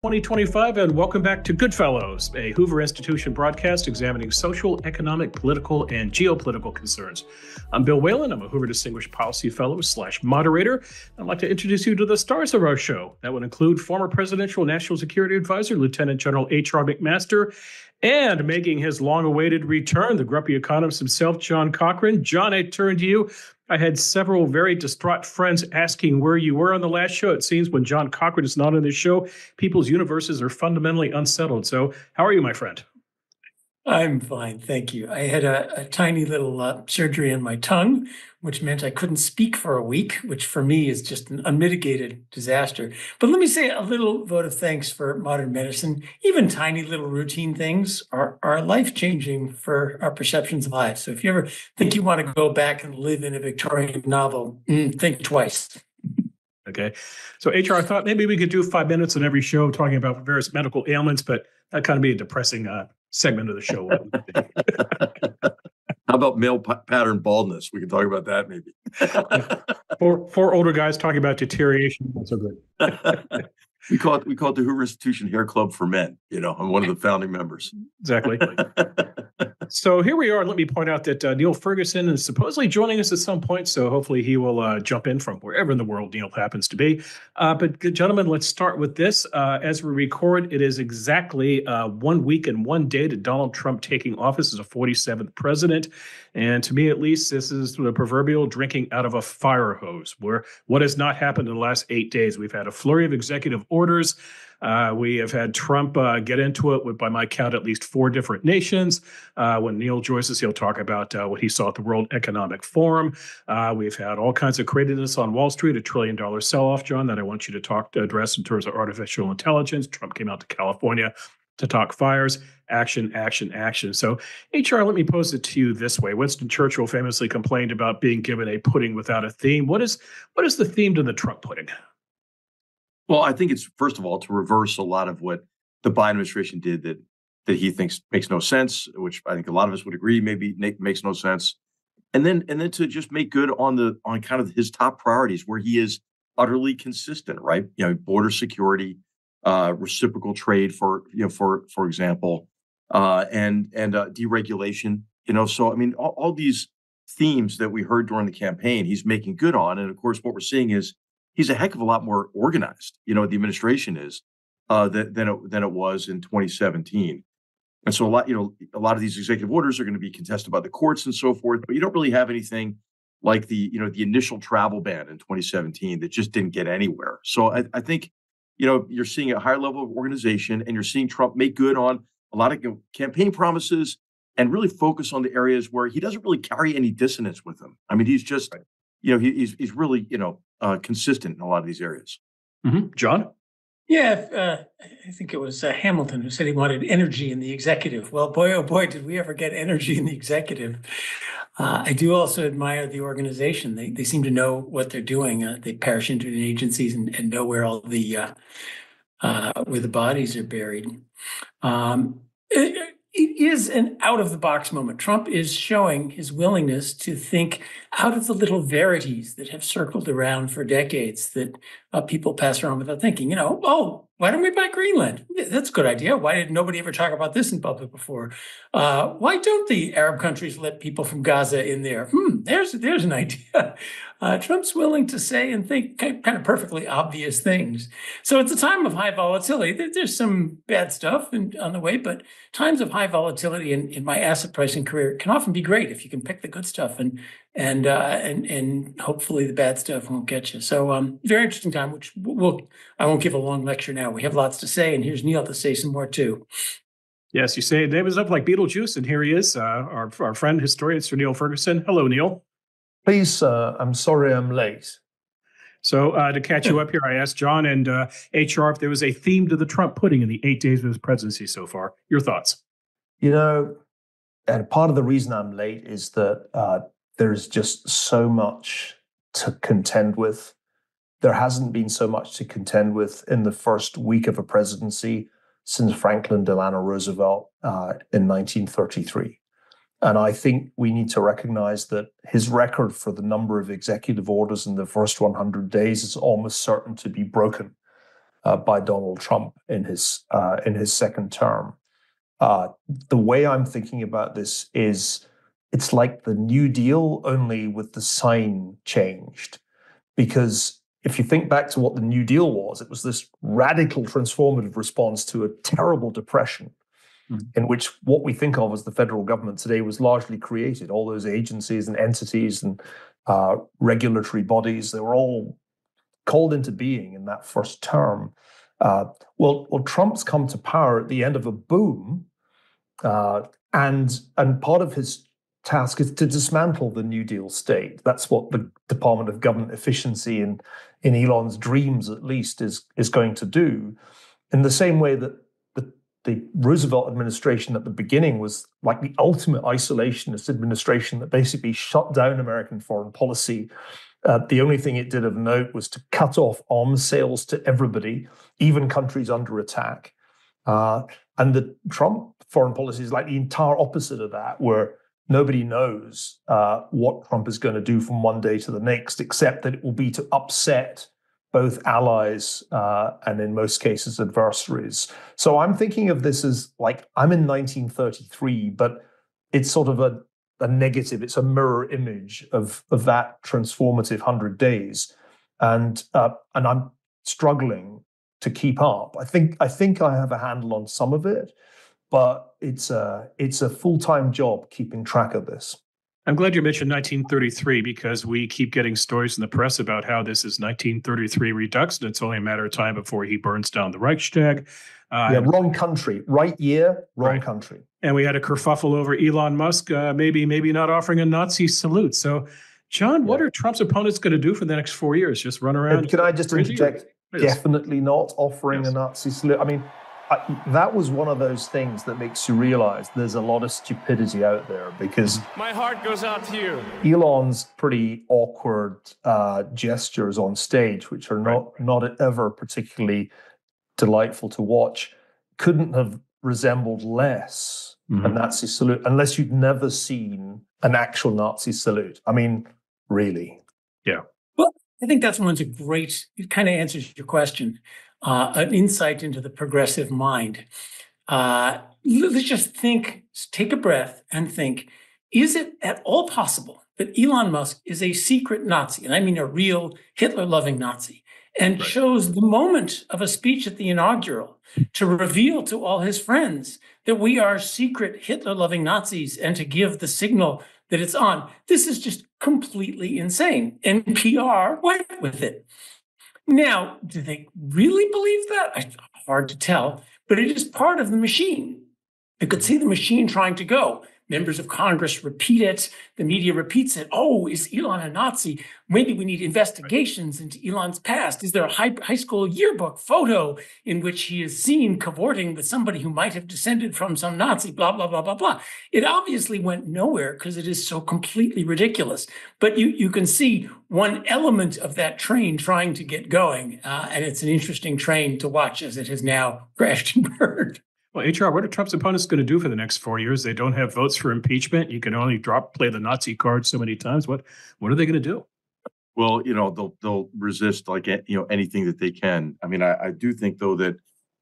2025, and welcome back to GoodFellows, a Hoover Institution broadcast examining social, economic, political, and geopolitical concerns. I'm Bill Whalen. I'm a Hoover Distinguished Policy Fellow / moderator. I'd like to introduce you to the stars of our show. That would include former Presidential National Security Advisor, Lieutenant General H.R. McMaster, and making his long-awaited return, the grumpy economist himself, John Cochrane. John, I turn to you. I had several very distraught friends asking where you were on the last show. It seems when John Cochrane is not on this show, people's universes are fundamentally unsettled. So how are you, my friend? I'm fine, thank you. I had a tiny little surgery in my tongue, which meant I couldn't speak for a week, which for me is just an unmitigated disaster. But let me say a little vote of thanks for modern medicine. Even tiny little routine things are life-changing for our perceptions of life. So if you ever think you want to go back and live in a Victorian novel, think twice. Okay. So, HR, I thought maybe we could do 5 minutes on every show talking about various medical ailments, but that kind of be a depressing segment of the show. How about male pattern baldness? We can talk about that maybe. Four older guys talking about deterioration. That's so good. We call it the Hoover Institution Hair Club for Men. You know, I'm one of the founding members. Exactly. So here we are. Let me point out that Neil Ferguson is supposedly joining us at some point. So hopefully he will jump in from wherever in the world Neil happens to be. But gentlemen, let's start with this. As we record, it is exactly 1 week and 1 day to Donald Trump taking office as a 47th president. And to me, at least, this is the proverbial drinking out of a fire hose, where what has not happened in the last 8 days. We've had a flurry of executive orders. We have had Trump get into it with, by my count, at least 4 different nations. When Neil joins us, he'll talk about what he saw at the World Economic Forum. We've had all kinds of craziness on Wall Street, $1 trillion selloff, John, that I want you to address in terms of artificial intelligence. Trump came out to California to talk fires, action, action, action. So, HR, let me pose it to you this way. Winston Churchill famously complained about being given a pudding without a theme. What is the theme to the Trump pudding? Well, I think it's, first of all, to reverse a lot of what the Biden administration did that he thinks makes no sense, which I think a lot of us would agree maybe makes no sense. And then to just make good on kind of his top priorities where he is utterly consistent, right? You know, border security, reciprocal trade, for example, and deregulation. You know, so I mean, all these themes that we heard during the campaign, he's making good on. And of course, what we're seeing is he's a heck of a lot more organized. You know, the administration is than it was in 2017. And so a lot of these executive orders are going to be contested by the courts and so forth. But you don't really have anything like the initial travel ban in 2017 that just didn't get anywhere. So I think, you're seeing a higher level of organization, and you're seeing Trump make good on a lot of campaign promises and really focus on the areas where he doesn't really carry any dissonance with him. I mean, he's just, he's really, consistent in a lot of these areas. Mm-hmm. John? Yeah, I think it was Hamilton who said he wanted energy in the executive. Well, boy, oh boy, did we ever get energy in the executive. I do also admire the organization. They seem to know what they're doing. They parish into the agencies and know where all the bodies are buried. It is an out-of-the-box moment. Trump is showing his willingness to think out of the little verities that have circled around for decades that people pass around without thinking. Why don't we buy Greenland? That's a good idea. Why did nobody ever talk about this in public before? Why don't the Arab countries let people from Gaza in there? There's an idea. Trump's willing to say and think kind of perfectly obvious things. So it's a time of high volatility. There's some bad stuff on the way, but times of high volatility in my asset pricing career can often be great if you can pick the good stuff and hopefully the bad stuff won't get you. So very interesting time, which I won't give a long lecture now. We have lots to say, and here's Neil to say some more too. Yes, you say Dave is up like Beetlejuice, and here he is, our friend, historian, Sir Neil Ferguson. Hello, Neil. Please, I'm sorry I'm late. So to catch you up here, I asked John and HR if there was a theme to the Trump pudding in the 8 days of his presidency so far. Your thoughts? And part of the reason I'm late is that there's just so much to contend with. There hasn't been so much to contend with in the first week of a presidency since Franklin Delano Roosevelt in 1933. And I think we need to recognize that his record for the number of executive orders in the first 100 days is almost certain to be broken. by Donald Trump in his second term. The way I'm thinking about this is it's like the New Deal, only with the sign changed. Because if you think back to what the New Deal was, it was this radical transformative response to a terrible depression, in which what we think of as the federal government today was largely created. All those agencies and entities and regulatory bodies, they were all called into being in that first term. Well, Trump's come to power at the end of a boom, and part of his task is to dismantle the New Deal state. That's what the Department of Government Efficiency in Elon's dreams, at least, is going to do. In the same way that the Roosevelt administration at the beginning was like the ultimate isolationist administration that basically shut down American foreign policy. The only thing it did of note was to cut off arms sales to everybody, even countries under attack. And the Trump foreign policy is like the entire opposite of that, where nobody knows what Trump is going to do from one day to the next, except that it will be to upset both allies and in most cases adversaries. So I'm thinking of this as like I'm in 1933, but it's sort of a negative. It's a mirror image of that transformative 100 days, and I'm struggling to keep up. I think I have a handle on some of it, but it's a full-time job keeping track of this. I'm glad you mentioned 1933 because we keep getting stories in the press about how this is 1933 redux, and it's only a matter of time before he burns down the Reichstag. Wrong country, right year, wrong country. And we had a kerfuffle over Elon Musk, maybe not offering a Nazi salute. So, John, what are Trump's opponents going to do for the next 4 years? Just run around? Can I just interject? Definitely not offering a Nazi salute. I mean, that was one of those things that makes you realize there's a lot of stupidity out there, because my heart goes out to you. Elon's pretty awkward gestures on stage, which are not ever particularly delightful to watch, couldn't have resembled less a Nazi salute, unless you'd never seen an actual Nazi salute. I mean, really. Yeah. Well, I think that's one's a great, it kind of answers your question. An insight into the progressive mind. Let's just take a breath and think, is it at all possible that Elon Musk is a secret Nazi, and I mean a real Hitler-loving Nazi, and chose the moment of a speech at the inaugural to reveal to all his friends that we are secret Hitler-loving Nazis and to give the signal that it's on? This is just completely insane. NPR went with it. Now, do they really believe that? Hard to tell, but it is part of the machine. You could see the machine trying to go. Members of Congress repeat it. The media repeats it. Oh, is Elon a Nazi? Maybe we need investigations into Elon's past. Is there a high school yearbook photo in which he is seen cavorting with somebody who might have descended from some Nazi, blah, blah, blah, blah, blah. It obviously went nowhere because it is so completely ridiculous. But you can see one element of that train trying to get going. And it's an interesting train to watch as it has now crashed and burned. Well, HR, what are Trump's opponents going to do for the next 4 years? They don't have votes for impeachment. You can only play the Nazi card so many times. What are they going to do? Well, they'll resist anything that they can. I mean, I do think though that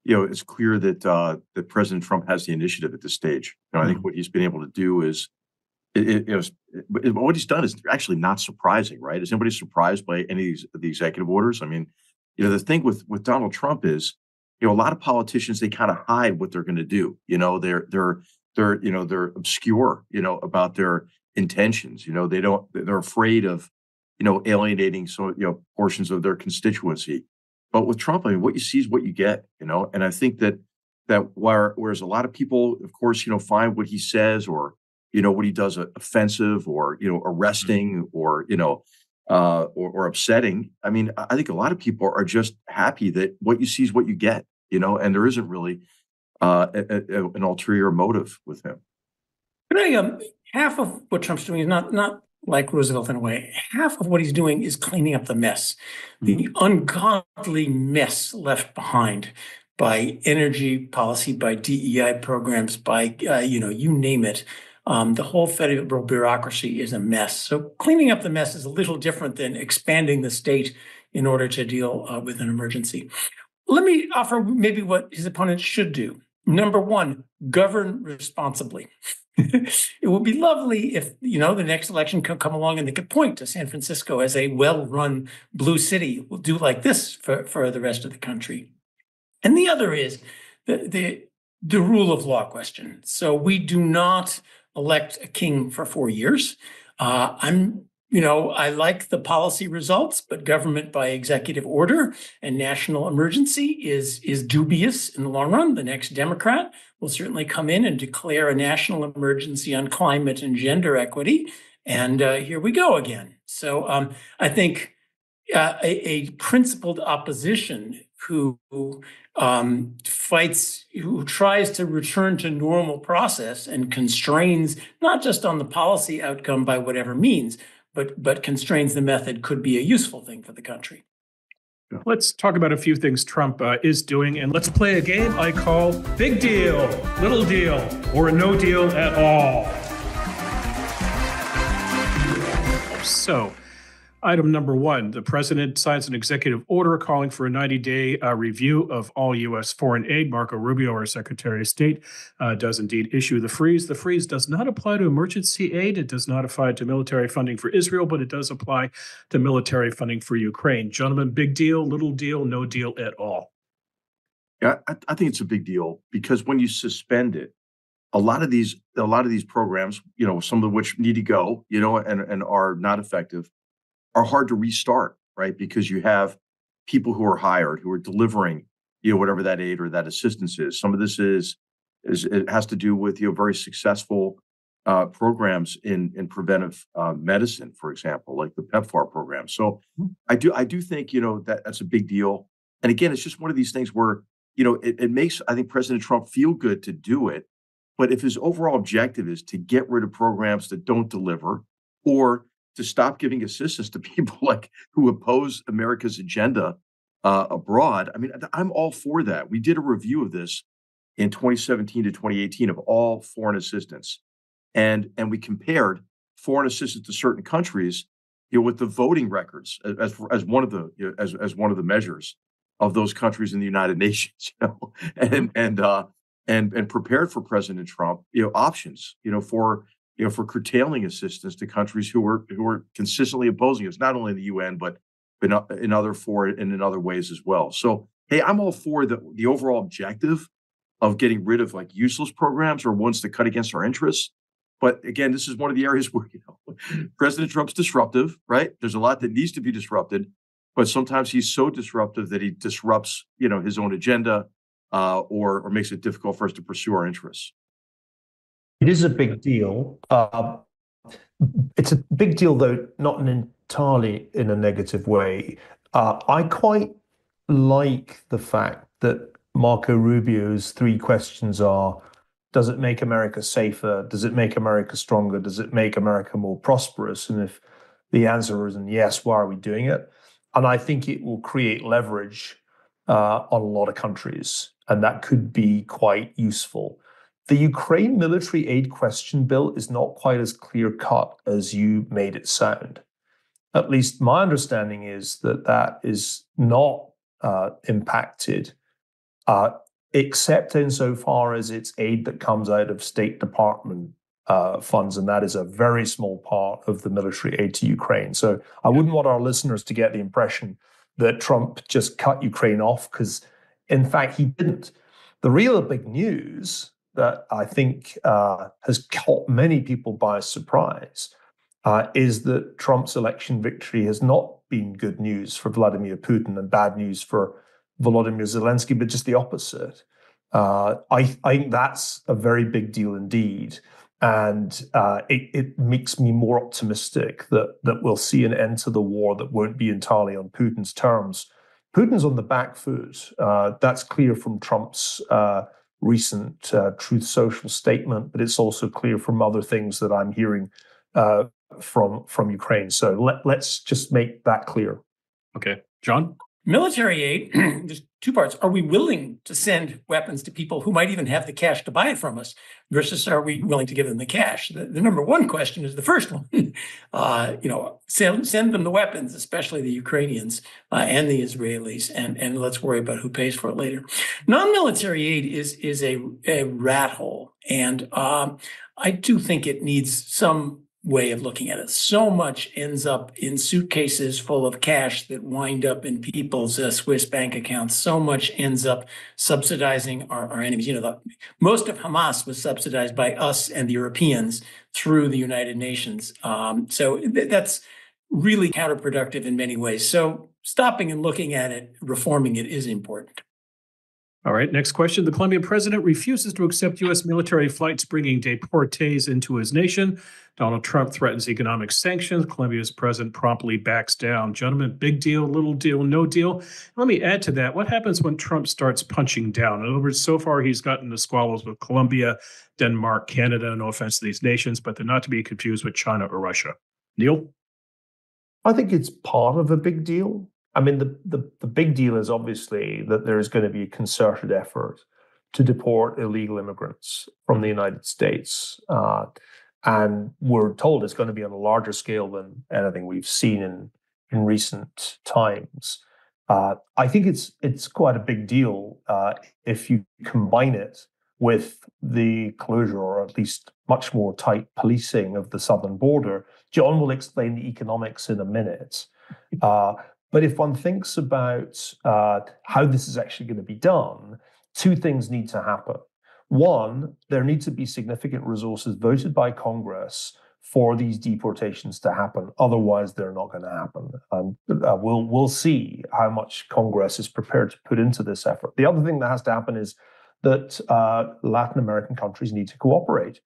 it's clear that President Trump has the initiative at this stage. I think what he's been able to do is what he's done is actually not surprising, right? Is anybody surprised by any of the executive orders? I mean, the thing with Donald Trump is, a lot of politicians, they kind of hide what they're going to do. They're obscure, about their intentions. They're afraid of, alienating portions of their constituency. But with Trump, I mean, what you see is what you get, and I think that whereas a lot of people, of course, find what he says or, what he does offensive or, arresting or, or upsetting. I mean, I think a lot of people are just happy that what you see is what you get, and there isn't really an ulterior motive with him. Half of what Trump's doing is not like Roosevelt in a way. Half of what he's doing is cleaning up the mess, the ungodly mess left behind by energy policy, by DEI programs, by, you name it. The whole federal bureaucracy is a mess. So cleaning up the mess is a little different than expanding the state in order to deal with an emergency. Let me offer maybe what his opponent should do. Number one, govern responsibly. It would be lovely if, the next election could come along and they could point to San Francisco as a well-run blue city. We'll do like this for the rest of the country. And the other is the rule of law question. So we do not elect a king for 4 years. I like the policy results, but government by executive order and national emergency is dubious in the long run. The next Democrat will certainly come in and declare a national emergency on climate and gender equity. And here we go again. So I think a principled opposition who tries to return to normal process and constrains not just on the policy outcome by whatever means, but constrains the method could be a useful thing for the country. Let's talk about a few things Trump is doing, and let's play a game I call Big Deal, Little Deal, or No Deal at All. So, item number one, the president signs an executive order calling for a 90-day review of all U.S. foreign aid. Marco Rubio, our Secretary of State, does indeed issue the freeze. The freeze does not apply to emergency aid. It does not apply to military funding for Israel, but it does apply to military funding for Ukraine. Gentlemen, big deal, little deal, no deal at all? Yeah, I think it's a big deal because when you suspend it, a lot of these programs, some of which need to go, and are not effective, are hard to restart, right? Because you have people who are hired, who are delivering, whatever that aid or that assistance is. Some of this is it has to do with, very successful programs in preventive medicine, for example, like the PEPFAR program. So I do think, that's a big deal. And again, it's just one of these things where, it makes, I think, President Trump feel good to do it. But if his overall objective is to get rid of programs that don't deliver, or to stop giving assistance to people who oppose America's agenda abroad, I mean, I'm all for that. We did a review of this in 2017 to 2018 of all foreign assistance, and we compared foreign assistance to certain countries, with the voting records as one of the measures of those countries in the United Nations, and prepared for President Trump, options, for curtailing assistance to countries who are consistently opposing us, not only in the UN, but in other ways as well. So, hey, I'm all for the overall objective of getting rid of useless programs or ones that cut against our interests. But again, this is one of the areas where, President Trump's disruptive, right? There's a lot that needs to be disrupted, but sometimes he's so disruptive that he disrupts, his own agenda, or makes it difficult for us to pursue our interests. It is a big deal. It's a big deal, though, not entirely in a negative way. I quite like the fact that Marco Rubio's 3 questions are: does it make America safer? Does it make America stronger? Does it make America more prosperous? And if the answer is yes, why are we doing it? And I think it will create leverage on a lot of countries, and that could be quite useful. The Ukraine military aid question, Bill, is not quite as clear-cut as you made it sound. At least my understanding is that is not impacted, except insofar as it's aid that comes out of State Department funds, and that is a very small part of the military aid to Ukraine. So I wouldn't want our listeners to get the impression that Trump just cut Ukraine off, because, in fact, he didn't. The real big news that I think has caught many people by surprise is that Trump's election victory has not been good news for Vladimir Putin and bad news for Volodymyr Zelensky, but just the opposite. I think that's a very big deal indeed. And it makes me more optimistic that we'll see an end to the war that won't be entirely on Putin's terms. Putin's on the back foot. That's clear from Trump's recent Truth Social statement, but it's also clear from other things that I'm hearing from Ukraine. So let's just make that clear. Okay. John? Military aid, there's two parts. Are we willing to send weapons to people who might even have the cash to buy it from us versus are we willing to give them the cash? The number one question is the first one. Send them the weapons, especially the Ukrainians and the Israelis, and let's worry about who pays for it later. Non-military aid is a rat hole, and I do think it needs some way of looking at it. So much ends up in suitcases full of cash that wind up in people's Swiss bank accounts. So much ends up subsidizing our enemies. Most of Hamas was subsidized by us and the Europeans through the United Nations. So that's really counterproductive in many ways. So stopping and looking at it, reforming it is important. All right, next question. The Colombian president refuses to accept U.S. military flights bringing deportees into his nation. Donald Trump threatens economic sanctions. Colombia's president promptly backs down. Gentlemen, big deal, little deal, no deal. Let me add to that. What happens when Trump starts punching down? In other words, so far he's gotten the squabbles with Colombia, Denmark, Canada, no offense to these nations, but they're not to be confused with China or Russia. Neil? I think it's part of a big deal. I mean, the big deal is obviously that there is going to be a concerted effort to deport illegal immigrants from the United States. And we're told it's going to be on a larger scale than anything we've seen in recent times. I think it's quite a big deal if you combine it with the closure, or at least much more tight policing of the southern border. John will explain the economics in a minute. But if one thinks about how this is actually going to be done, two things need to happen. One, there need to be significant resources voted by Congress for these deportations to happen. Otherwise, they're not going to happen. And we'll see how much Congress is prepared to put into this effort. The other thing that has to happen is that Latin American countries need to cooperate.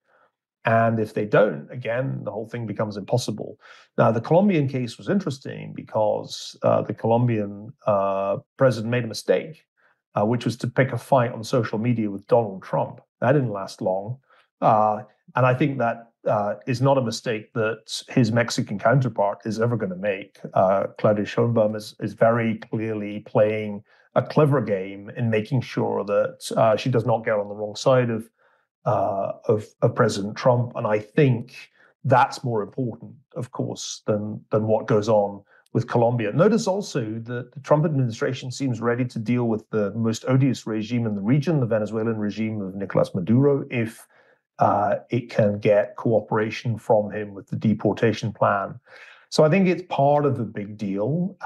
And if they don't, again, the whole thing becomes impossible. Now, the Colombian case was interesting because the Colombian president made a mistake, which was to pick a fight on social media with Donald Trump. That didn't last long. And I think that is not a mistake that his Mexican counterpart is ever going to make. Claudia Sheinbaum is very clearly playing a clever game in making sure that she does not get on the wrong side of President Trump, and I think that's more important, of course, than what goes on with Colombia. Notice also that the Trump administration seems ready to deal with the most odious regime in the region, the Venezuelan regime of Nicolas Maduro, if it can get cooperation from him with the deportation plan. So I think it's part of the big deal.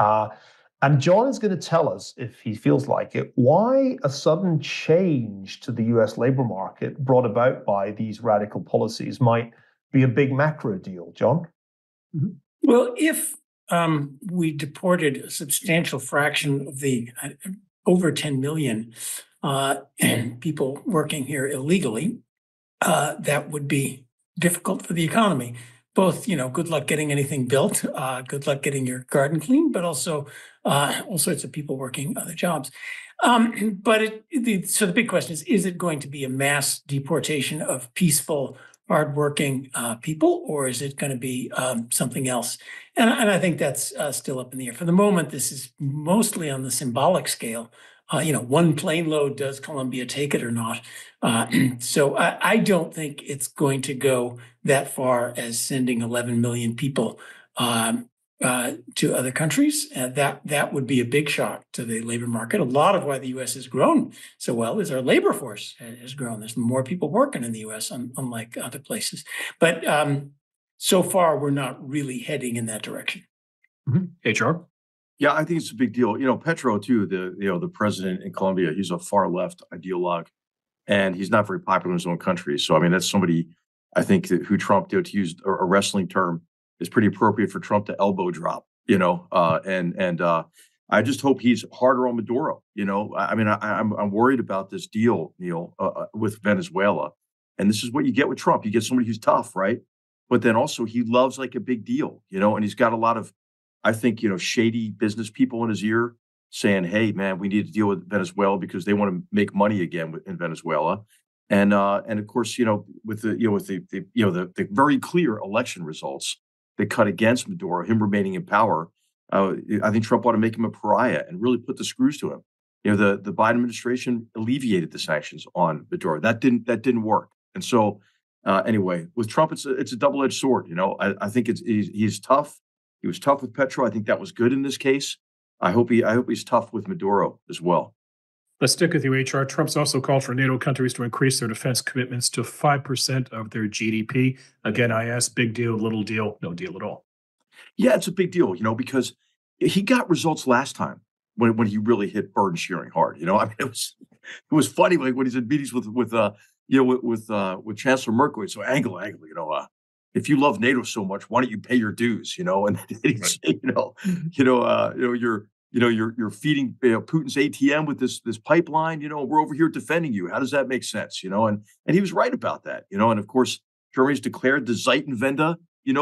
And John is going to tell us, if he feels like it, why a sudden change to the US labor market brought about by these radical policies might be a big macro deal. John? Mm-hmm. Well, if we deported a substantial fraction of the over 10 million people working here illegally, that would be difficult for the economy. Both, good luck getting anything built, good luck getting your garden cleaned, but also all sorts of people working other jobs. So the big question is it going to be a mass deportation of peaceful, hardworking people, or is it going to be something else? And I think that's still up in the air. For the moment, this is mostly on the symbolic scale. One plane load, does Colombia take it or not? So I don't think it's going to go that far as sending 11 million people to other countries. That would be a big shock to the labor market. A lot of why the U.S. has grown so well is our labor force has grown. There's more people working in the U.S. unlike other places. But so far, we're not really heading in that direction. Mm-hmm. HR? Yeah, I think it's a big deal. Petro too, the president in Colombia, he's a far left ideologue, and he's not very popular in his own country. So, I mean, that's somebody I think who Trump, to use a wrestling term, is pretty appropriate for Trump to elbow drop. I just hope he's harder on Maduro. I'm worried about this deal, Neil, with Venezuela, and this is what you get with Trump. You get somebody who's tough, right? But then also he loves like a big deal, and he's got a lot of, I think, shady business people in his ear saying, "Hey, man, we need to deal with Venezuela because they want to make money again in Venezuela." And of course, with the very clear election results that cut against Maduro, him remaining in power, I think Trump ought to make him a pariah and really put the screws to him. The Biden administration alleviated the sanctions on Maduro. That didn't work. And so anyway, with Trump, it's a double-edged sword. I think he's tough. He was tough with Petro. I think that was good in this case. I hope he's tough with Maduro as well. Let's stick with you, HR. Trump's also called for NATO countries to increase their defense commitments to 5% of their GDP. Again, I ask, big deal, little deal, no deal at all. Yeah, it's a big deal, because he got results last time when he really hit burden sharing hard. I mean, it was funny when he's in meetings with Chancellor Merkel. So Angela, if you love NATO so much, why don't you pay your dues? And he'd say, you're feeding Putin's ATM with this pipeline. We're over here defending you. How does that make sense? And he was right about that. And of course, Germany's declared the Zeitenwende,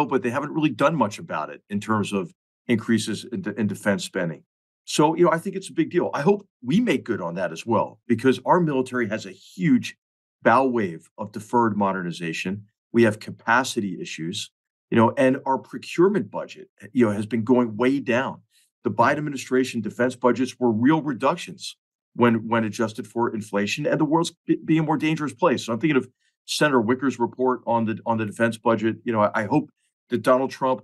but they haven't really done much about it in terms of increases in defense spending. So, I think it's a big deal. I hope we make good on that as well, because our military has a huge bow wave of deferred modernization. We have capacity issues, and our procurement budget, has been going way down. The Biden administration defense budgets were real reductions when adjusted for inflation, and the world's being a more dangerous place. So I'm thinking of Senator Wicker's report on the defense budget. I hope that Donald Trump,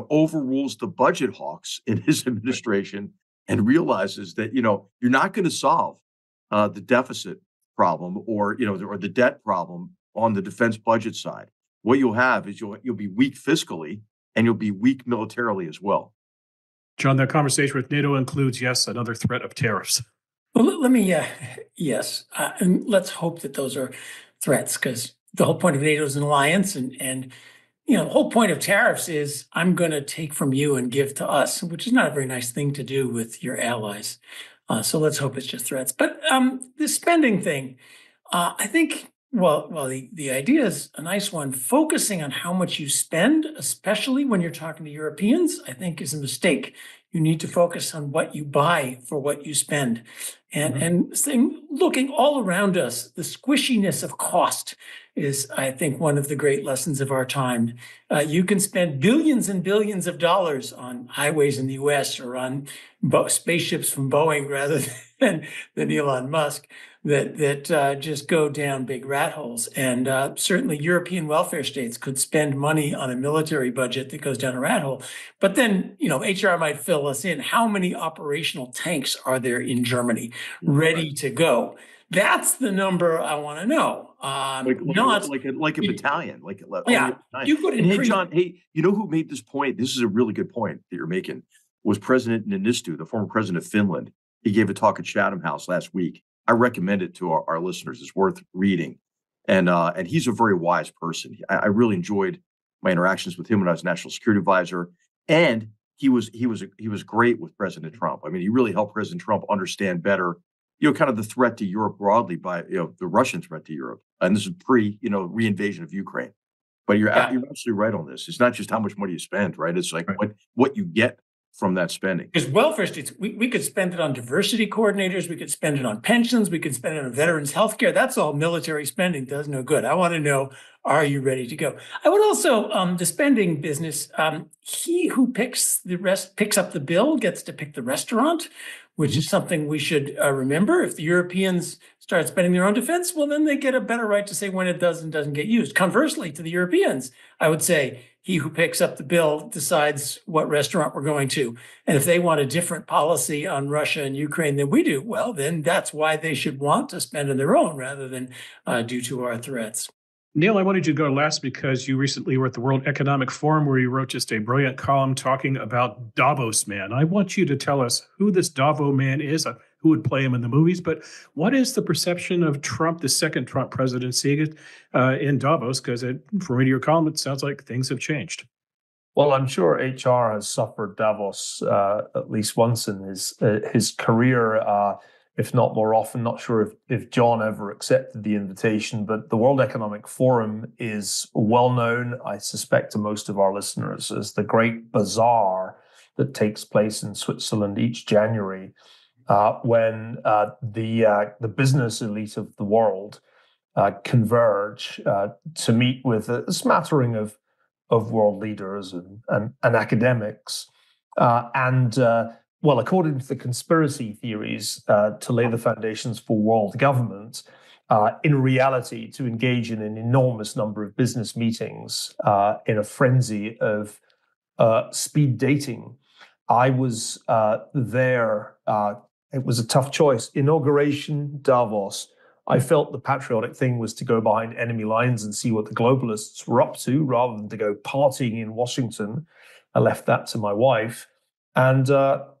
overrules the budget hawks in his administration and realizes that, you're not going to solve the deficit problem or the debt problem on the defense budget side. What you'll have is you'll be weak fiscally and you'll be weak militarily as well. John, that conversation with NATO includes, yes, another threat of tariffs. Well, let me, yes. And let's hope that those are threats, because the whole point of NATO is an alliance. And the whole point of tariffs is I'm going to take from you and give to us, which is not a very nice thing to do with your allies. So let's hope it's just threats. But the spending thing, I think, well, the idea is a nice one. Focusing on how much you spend, especially when you're talking to Europeans, I think is a mistake. You need to focus on what you buy for what you spend. And looking all around us, the squishiness of cost is, I think, one of the great lessons of our time. You can spend billions and billions of dollars on highways in the US or on spaceships from Boeing rather than Elon Musk that just go down big rat holes. And certainly European welfare states could spend money on a military budget that goes down a rat hole. But then, HR might fill us in. How many operational tanks are there in Germany ready to go? That's the number I want to know. Like a battalion, you could increase. Hey, John, who made this point? This is a really good point that you're making. Was President Niinistö, the former president of Finland. He gave a talk at Chatham House last week. I recommend it to our listeners. It's worth reading, and he's a very wise person. I really enjoyed my interactions with him when I was National Security Advisor, and he was great with President Trump. I mean, he really helped President Trump understand better, kind of the threat to Europe broadly by the Russian threat to Europe, and this is pre reinvasion of Ukraine. But you're absolutely right on this. It's not just how much money you spend, right? It's like what you get from that spending. Because welfare states, we could spend it on diversity coordinators, we could spend it on pensions, we could spend it on veterans' health care. That's all military spending, does no good. I want to know, are you ready to go? I would also, the spending business, he who picks up the bill gets to pick the restaurant, which is something we should remember. If the Europeans start spending their own defense, well, then they get a better right to say when it does and doesn't get used. Conversely, to the Europeans, I would say, he who picks up the bill decides what restaurant we're going to. And if they want a different policy on Russia and Ukraine than we do, well, then that's why they should want to spend on their own rather than due to our threats. Neil, I wanted you to go last because you recently were at the World Economic Forum where you wrote just a brilliant column talking about Davos Man. I want you to tell us who this Davos Man is, who would play him in the movies, but what is the perception of Trump, the second Trump presidency in Davos? Because from reading your column, it sounds like things have changed. Well, I'm sure HR has suffered Davos at least once in his career, if not more often. Not sure if John ever accepted the invitation, but the World Economic Forum is well known, I suspect, to most of our listeners as the great bazaar that takes place in Switzerland each January when the business elite of the world converge to meet with a smattering of world leaders and academics Well, according to the conspiracy theories, to lay the foundations for world government, in reality, to engage in an enormous number of business meetings in a frenzy of speed dating. I was there. It was a tough choice. Inauguration, Davos. I felt the patriotic thing was to go behind enemy lines and see what the globalists were up to rather than to go partying in Washington. I left that to my wife. And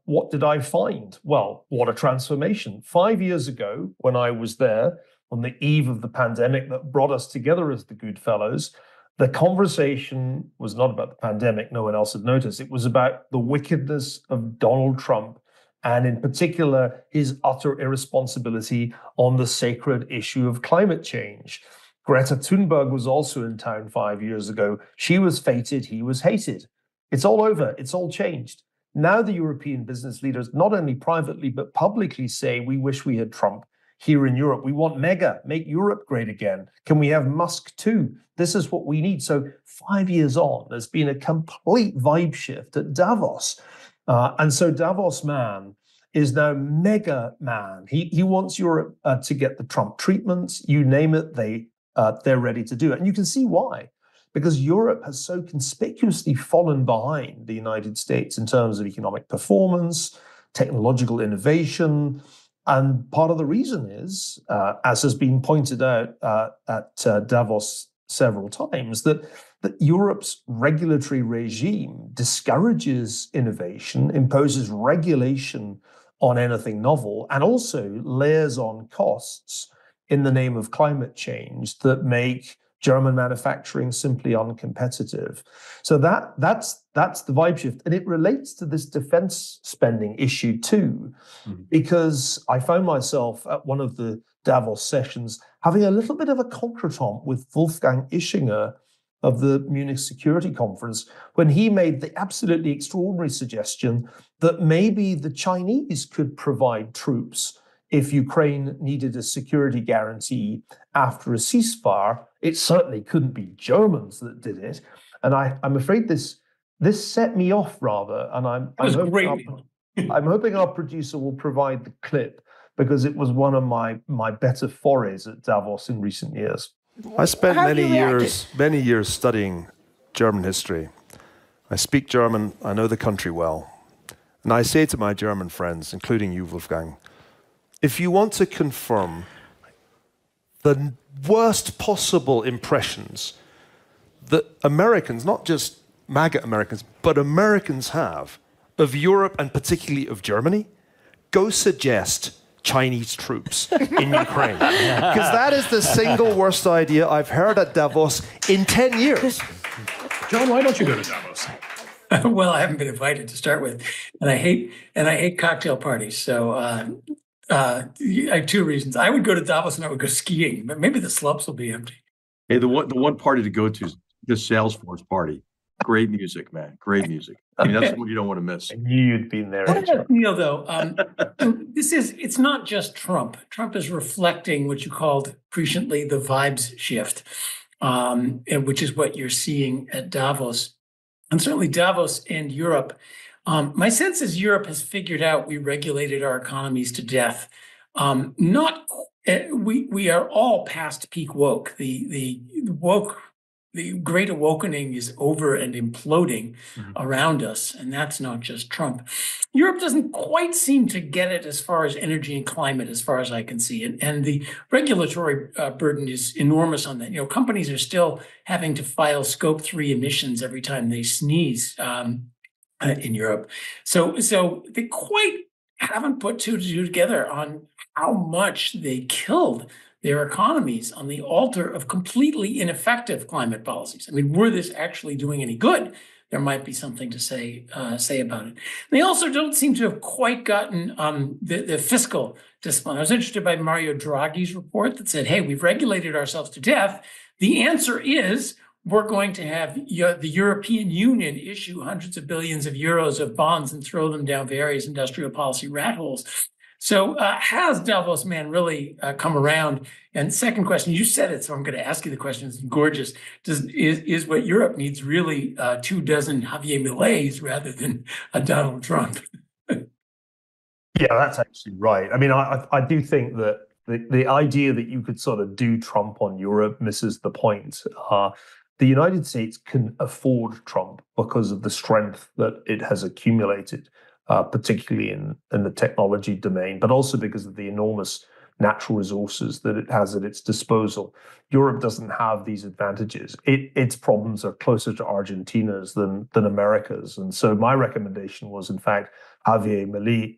what did I find? Well, what a transformation. 5 years ago, when I was there on the eve of the pandemic that brought us together as the GoodFellows, the conversation was not about the pandemic. No one else had noticed. It was about the wickedness of Donald Trump, and in particular, his utter irresponsibility on the sacred issue of climate change. Greta Thunberg was also in town 5 years ago. She was feted, he was hated. It's all over. It's all changed. Now the European business leaders, not only privately, but publicly say, we wish we had Trump here in Europe. We want MAGA, make Europe great again. Can we have Musk too? This is what we need. So 5 years on, there's been a complete vibe shift at Davos. And so Davos man is now mega man. He wants Europe to get the Trump treatment. You name it, they're ready to do it. And you can see why. Because Europe has so conspicuously fallen behind the United States in terms of economic performance, technological innovation. And part of the reason is, as has been pointed out at Davos several times, that Europe's regulatory regime discourages innovation, imposes regulation on anything novel, and also layers on costs in the name of climate change that make German manufacturing simply uncompetitive. So that's the vibe shift. And it relates to this defense spending issue too, because I found myself at one of the Davos sessions having a little bit of a contretemps with Wolfgang Ischinger of the Munich Security Conference when he made the absolutely extraordinary suggestion that maybe the Chinese could provide troops if Ukraine needed a security guarantee after a ceasefire. It certainly couldn't be Germans that did it. And I'm afraid this set me off rather. And I'm hoping our producer will provide the clip, because it was one of my better forays at Davos in recent years. I spent many years studying German history. I speak German, I know the country well. And I say to my German friends, including you, Wolfgang, if you want to confirm the worst possible impressions that Americans, not just MAGA Americans, but Americans have of Europe and particularly of Germany, go suggest Chinese troops in Ukraine. Because that is the single worst idea I've heard at Davos in 10 years. John, why don't you go to Davos? Well, I haven't been invited to start with, and I hate cocktail parties. So I have two reasons. I would go to Davos and I would go skiing, but maybe the slopes will be empty. Hey, the one party to go to is the Salesforce party. Great music, man. Great music. I mean, that's the one you don't want to miss. I knew you'd been there. Neil, though, it's not just Trump. Trump is reflecting what you called presciently the vibes shift, which is what you're seeing at Davos. And certainly Davos and Europe. My sense is Europe has figured out we regulated our economies to death. We are all past peak woke. The great awakening is over and imploding around us, and that's not just Trump. Europe doesn't quite seem to get it as far as energy and climate, as far as I can see. And the regulatory burden is enormous on that. You know, companies are still having to file Scope 3 emissions every time they sneeze in Europe. So they quite haven't put two to two together on how much they killed their economies on the altar of completely ineffective climate policies. I mean, were this actually doing any good? There might be something to say about it. They also don't seem to have quite gotten the fiscal discipline. I was interested by Mario Draghi's report that said, hey, we've regulated ourselves to death. The answer is we're going to have the European Union issue hundreds of billions of euros of bonds and throw them down various industrial policy rat holes. So has Davos man really come around? And second question, you said it, so I'm going to ask you the question. It's gorgeous. Is what Europe needs really 24 Javier Mileis rather than a Donald Trump? Yeah, that's actually right. I mean, I do think that the idea that you could sort of do Trump on Europe misses the point. The United States can afford Trump because of the strength that it has accumulated, particularly in the technology domain, but also because of the enormous natural resources that it has at its disposal. Europe doesn't have these advantages. Its problems are closer to Argentina's than America's. And so my recommendation was, in fact, Javier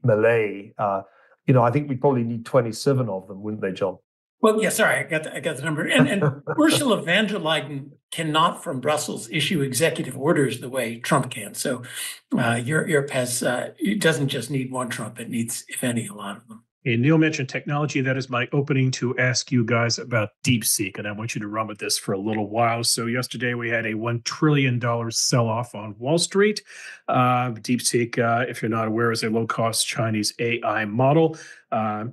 Milei. I think we probably need 27 of them, wouldn't they, John? Well, yeah, sorry, I got the number. And Ursula von der Leyen cannot, from Brussels, issue executive orders the way Trump can. So Europe has, it doesn't just need one Trump, it needs, if any, a lot of them. And Neil mentioned technology. That is my opening to ask you guys about DeepSeek, and I want you to run with this for a little while. So yesterday we had a $1 trillion sell-off on Wall Street. DeepSeek, if you're not aware, is a low-cost Chinese AI model.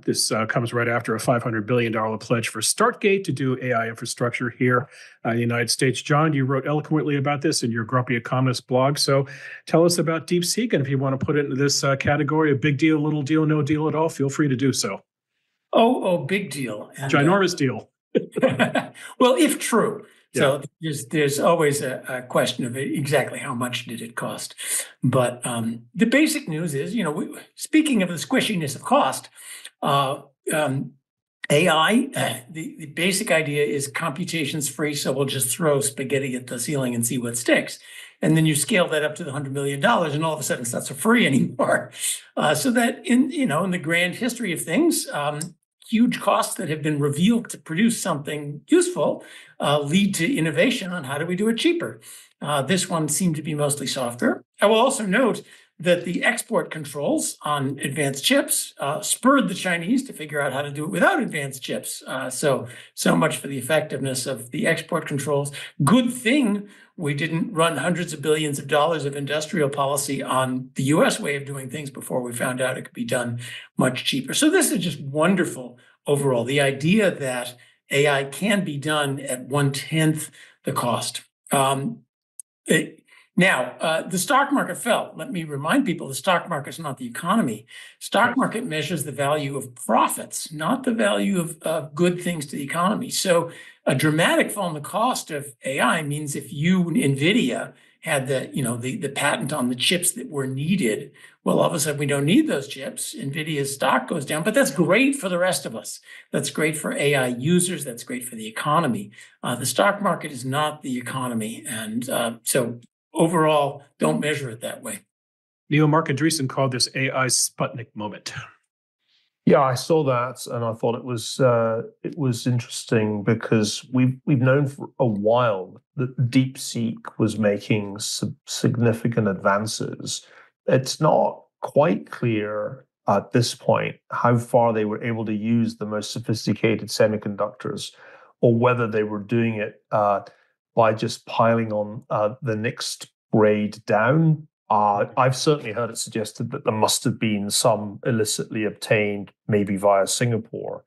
This comes right after a $500 billion pledge for Startgate to do AI infrastructure here in the United States. John, you wrote eloquently about this in your Grumpy Economist blog. So tell us about DeepSeek, and if you want to put it into this category, a big deal, little deal, no deal at all, feel free to do so. Oh, big deal. And, ginormous deal. Well, if true. Yeah. So there's always a question of exactly how much did it cost. But the basic news is, speaking of the squishiness of cost, AI, the basic idea is computation's free, so we'll just throw spaghetti at the ceiling and see what sticks. And then you scale that up to the $100 million, and all of a sudden it's not so free anymore. So that in the grand history of things, huge costs that have been revealed to produce something useful lead to innovation on how do we do it cheaper. This one seemed to be mostly software. I will also note that the export controls on advanced chips spurred the Chinese to figure out how to do it without advanced chips. So much for the effectiveness of the export controls. Good thing we didn't run hundreds of billions of dollars of industrial policy on the US way of doing things before we found out it could be done much cheaper. So this is just wonderful overall. The idea that AI can be done at 1/10 the cost. Now, the stock market fell. Let me remind people, the stock market is not the economy. Stock market measures the value of profits, not the value of good things to the economy. So a dramatic fall in the cost of AI means if you, NVIDIA, had the patent on the chips that were needed, well, all of a sudden we don't need those chips. NVIDIA's stock goes down, but that's great for the rest of us. That's great for AI users. That's great for the economy. The stock market is not the economy. And so overall, don't measure it that way. Neil, Mark Andreessen called this AI Sputnik moment. Yeah, I saw that, and I thought it was interesting because we've known for a while that DeepSeek was making significant advances. It's not quite clear at this point how far they were able to use the most sophisticated semiconductors, or whether they were doing it by just piling on the next grade down. I've certainly heard it suggested that there must have been some illicitly obtained, maybe via Singapore.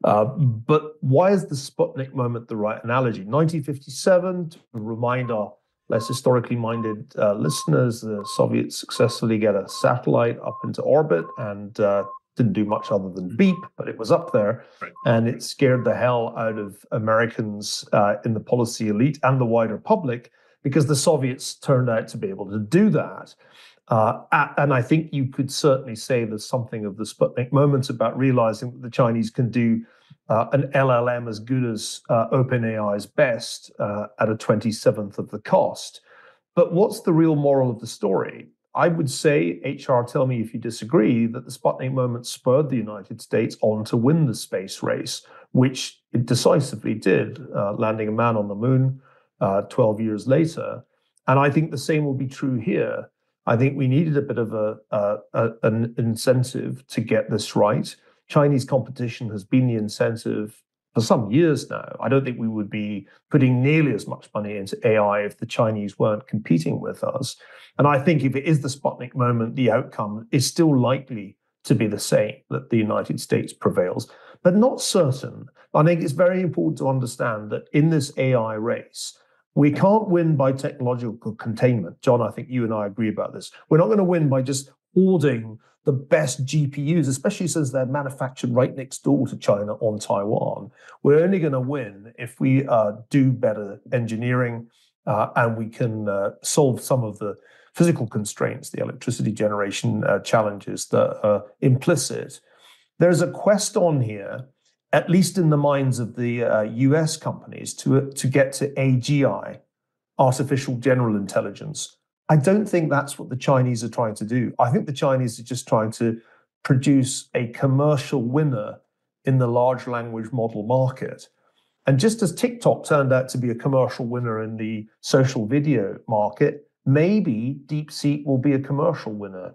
But why is the Sputnik moment the right analogy? 1957, to remind our less historically minded listeners, the Soviets successfully get a satellite up into orbit and didn't do much other than beep, but it was up there. Right. And it scared the hell out of Americans in the policy elite and the wider public, because the Soviets turned out to be able to do that. And I think you could certainly say there's something of the Sputnik moment about realizing that the Chinese can do an LLM as good as OpenAI's best at a 27th of the cost. But what's the real moral of the story? I would say, HR, tell me if you disagree, that the Sputnik moment spurred the United States on to win the space race, which it decisively did, landing a man on the moon 12 years later. And I think the same will be true here. I think we needed a bit of an incentive to get this right. Chinese competition has been the incentive for some years now. I don't think we would be putting nearly as much money into AI if the Chinese weren't competing with us. And I think if it is the Sputnik moment, the outcome is still likely to be the same, that the United States prevails, but not certain. I think it's very important to understand that in this AI race, we can't win by technological containment. John, I think you and I agree about this. We're not going to win by just hoarding the best GPUs, especially since they're manufactured right next door to China on Taiwan. We're only going to win if we do better engineering and we can solve some of the physical constraints, the electricity generation challenges that are implicit. There's a quest on here, at least in the minds of the US companies, to get to AGI, artificial general intelligence. I don't think that's what the Chinese are trying to do. I think the Chinese are just trying to produce a commercial winner in the large language model market. And just as TikTok turned out to be a commercial winner in the social video market, maybe DeepSeek will be a commercial winner.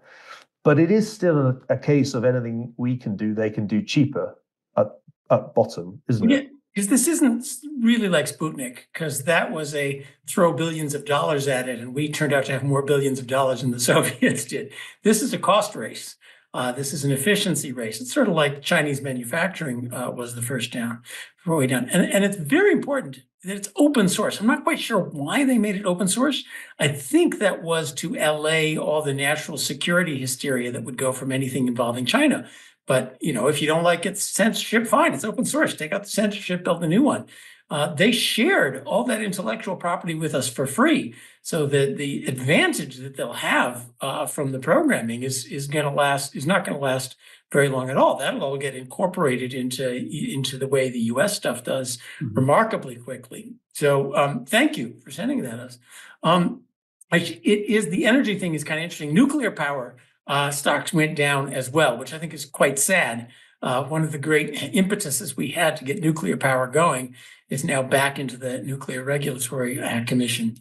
But it is still a case of anything we can do, they can do cheaper at bottom, isn't it? Because this isn't really like Sputnik, because that was a throw billions of dollars at it, and we turned out to have more billions of dollars than the Soviets did. This is a cost race. This is an efficiency race. It's sort of like Chinese manufacturing was the first way down. And it's very important that it's open source. I'm not quite sure why they made it open source. I think that was to allay all the national security hysteria that would go from anything involving China. But, if you don't like its censorship, fine, it's open source. Take out the censorship, build a new one. They shared all that intellectual property with us for free. So the advantage that they'll have from the programming is not going to last very long at all. That'll all get incorporated into the way the US stuff does remarkably quickly. So thank you for sending that us. The energy thing is kind of interesting. Nuclear power stocks went down as well, which I think is quite sad. One of the great impetuses we had to get nuclear power going is now back into the Nuclear Regulatory Commission.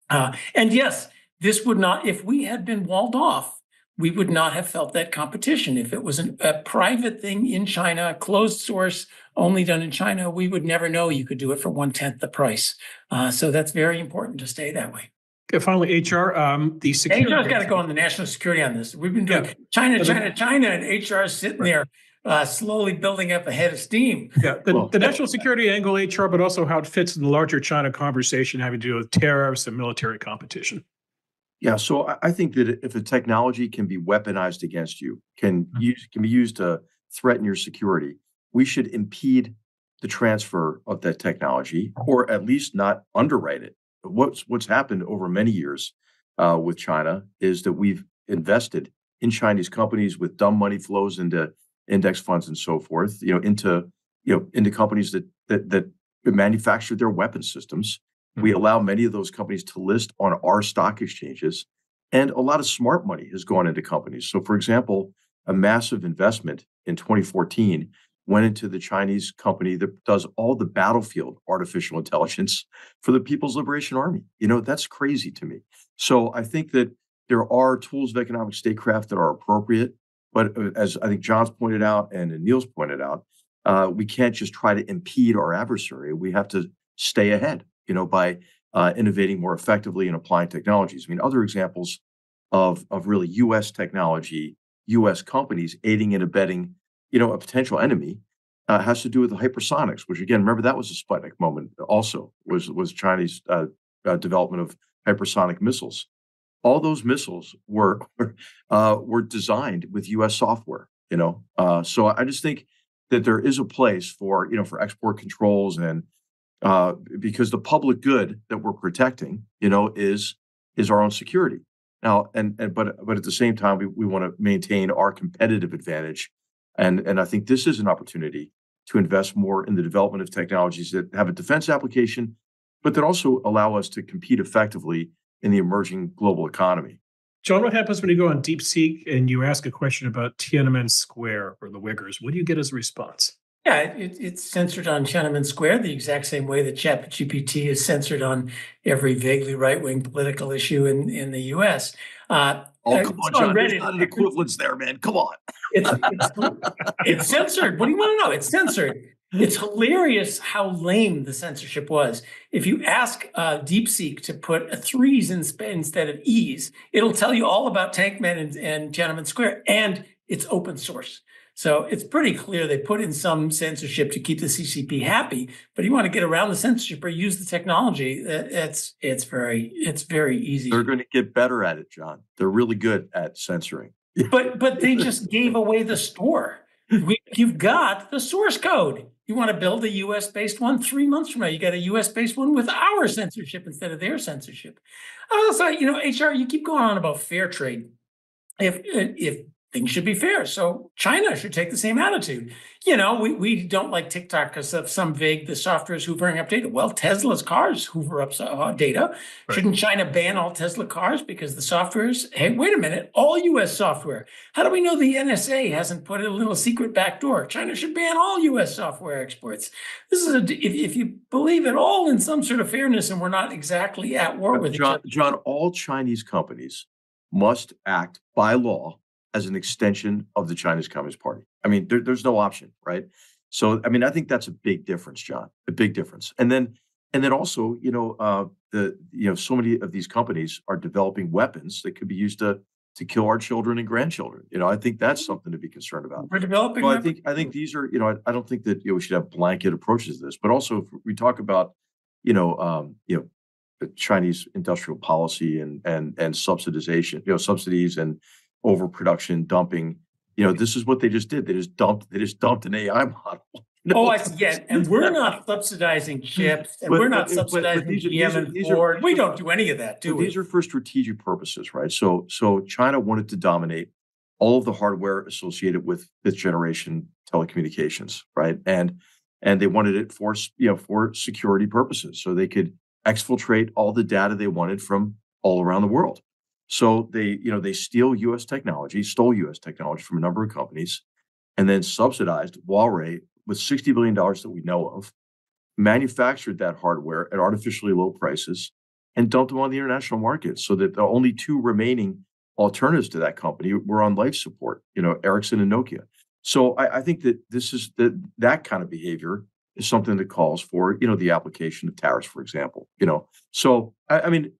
And yes, this would not, if we had been walled off, we would not have felt that competition. If it was a private thing in China, closed source, only done in China, we would never know you could do it for 1/10 the price. So that's very important to stay that way. Okay, finally, HR, the security. HR's got to go on the national security on this. We've been doing China, and HR is sitting there slowly building up a head of steam. Yeah, the national security angle, HR, but also how it fits in the larger China conversation having to do with tariffs and military competition. Yeah, so I think that if a technology can be weaponized against you, can be used to threaten your security, we should impede the transfer of that technology, or at least not underwrite it. What's happened over many years with China is that we've invested in Chinese companies with dumb money flows into index funds and so forth, into companies that manufacture their weapon systems. We allow many of those companies to list on our stock exchanges, and a lot of smart money has gone into companies. So, for example, a massive investment in 2014 went into the Chinese company that does all the battlefield artificial intelligence for the People's Liberation Army. That's crazy to me. So I think that there are tools of economic statecraft that are appropriate, but as I think John's pointed out and Neil's pointed out, we can't just try to impede our adversary. We have to stay ahead, by innovating more effectively and applying technologies. I mean, other examples of really U.S. technology, U.S. companies aiding and abetting a potential enemy has to do with the hypersonics, which again, remember that was a Sputnik moment also, was Chinese development of hypersonic missiles. All those missiles were designed with U.S. software, So I just think that there is a place for export controls, and because the public good that we're protecting, is our own security. Now, but at the same time, we want to maintain our competitive advantage. And I think this is an opportunity to invest more in the development of technologies that have a defense application, but that also allow us to compete effectively in the emerging global economy. John, what happens when you go on DeepSeek and you ask a question about Tiananmen Square or the Uyghurs? What do you get as a response? Yeah, it's censored on Tiananmen Square the exact same way that ChatGPT is censored on every vaguely right-wing political issue in the U.S. Come on, John. There's not an equivalence there, man. Come on. It's censored. What do you want to know? It's censored. It's hilarious how lame the censorship was. If you ask DeepSeek to put a 3s instead of E's, it'll tell you all about tank men and Tiananmen Square. And it's open source. So it's pretty clear they put in some censorship to keep the CCP happy, but you want to get around the censorship or use the technology, it's very easy. They're going to get better at it, John. They're really good at censoring. But they just gave away the store. You've got the source code. You want to build a US-based one 3 months from now, you got a US-based one with our censorship instead of their censorship. So, HR, you keep going on about fair trade. If things should be fair, so China should take the same attitude. We don't like TikTok because of some the software is hoovering up data. Well, Tesla's cars hoover up data. Right. Shouldn't China ban all Tesla cars because the software is, hey, wait a minute, all US software. How do we know the NSA hasn't put a little secret backdoor? China should ban all US software exports. This is if you believe at all in some sort of fairness, and we're not exactly at war with each other. John, all Chinese companies must act by law as an extension of the Chinese Communist Party. I mean, there's no option, right? So, I mean, I think that's a big difference, John, a big difference. And then also, so many of these companies are developing weapons that could be used to kill our children and grandchildren. I think that's something to be concerned about. We're developing. Well, I think these are, I don't think that we should have blanket approaches to this, but also if we talk about, the Chinese industrial policy and subsidization, subsidies and overproduction, dumping. This is what they just did. They just dumped an AI model. Oh, I see. Yeah, and we're not subsidizing chips, and we're not subsidizing GM and Ford. We don't do any of that, do we? These are for strategic purposes, right? So China wanted to dominate all of the hardware associated with fifth generation telecommunications, right? And they wanted it for security purposes, so they could exfiltrate all the data they wanted from all around the world. So they stole U.S. technology from a number of companies, and then subsidized Huawei with $60 billion that we know of, manufactured that hardware at artificially low prices, and dumped them on the international market, so that the only two remaining alternatives to that company were on life support, Ericsson and Nokia. So I think that this is that kind of behavior is something that calls for, the application of tariffs, for example. So I mean,